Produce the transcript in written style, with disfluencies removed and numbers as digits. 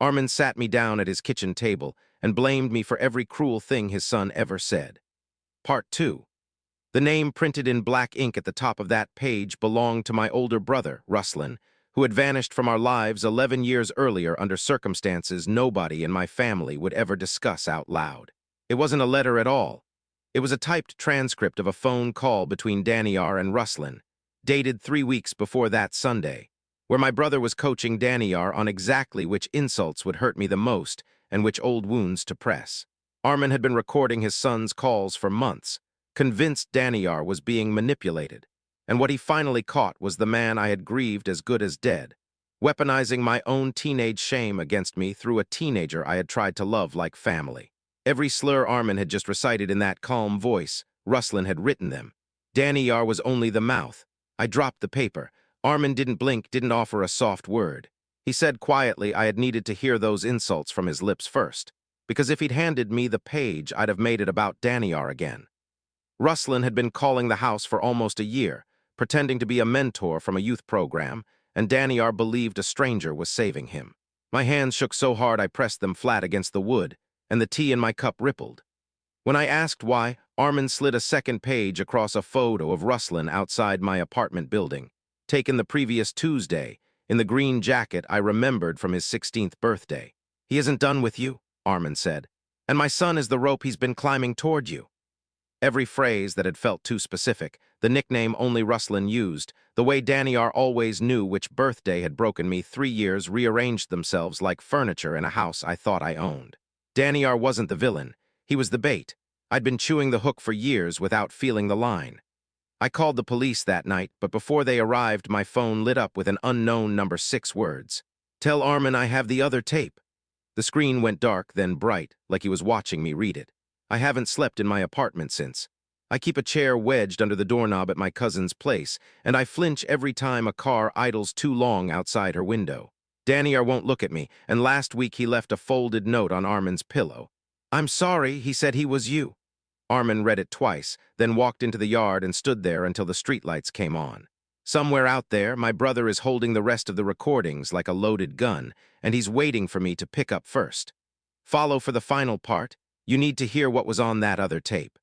Arman sat me down at his kitchen table and blamed me for every cruel thing his son ever said. Part 2. The name printed in black ink at the top of that page belonged to my older brother, Ruslan, who had vanished from our lives 11 years earlier under circumstances nobody in my family would ever discuss out loud. It wasn't a letter at all. It was a typed transcript of a phone call between Daniar and Ruslan, dated 3 weeks before that Sunday, where my brother was coaching Daniar on exactly which insults would hurt me the most and which old wounds to press. Arman had been recording his son's calls for months, convinced Daniar was being manipulated, and what he finally caught was the man I had grieved as good as dead, weaponizing my own teenage shame against me through a teenager I had tried to love like family. Every slur Arman had just recited in that calm voice, Ruslan had written them. Daniar was only the mouth. I dropped the paper. Arman didn't blink, didn't offer a soft word. He said quietly I had needed to hear those insults from his lips first, because if he'd handed me the page, I'd have made it about Daniar again. Ruslan had been calling the house for almost a year, pretending to be a mentor from a youth program, and Daniar believed a stranger was saving him. My hands shook so hard I pressed them flat against the wood, and the tea in my cup rippled. When I asked why, Arman slid a second page across a photo of Ruslan outside my apartment building, taken the previous Tuesday, in the green jacket I remembered from his 16th birthday. "He isn't done with you," Arman said, "and my son is the rope he's been climbing toward you." Every phrase that had felt too specific, the nickname only Ruslan used, the way Daniar always knew which birthday had broken me 3 years rearranged themselves like furniture in a house I thought I owned. Daniar wasn't the villain. He was the bait. I'd been chewing the hook for years without feeling the line. I called the police that night, but before they arrived, my phone lit up with an unknown number 6 words. "Tell Arman I have the other tape." The screen went dark, then bright, like he was watching me read it. I haven't slept in my apartment since. I keep a chair wedged under the doorknob at my cousin's place, and I flinch every time a car idles too long outside her window. Daniar won't look at me, and last week he left a folded note on Arman's pillow. "I'm sorry, he said he was you." Arman read it twice, then walked into the yard and stood there until the streetlights came on. Somewhere out there, my brother is holding the rest of the recordings like a loaded gun, and he's waiting for me to pick up first. Follow for the final part. You need to hear what was on that other tape.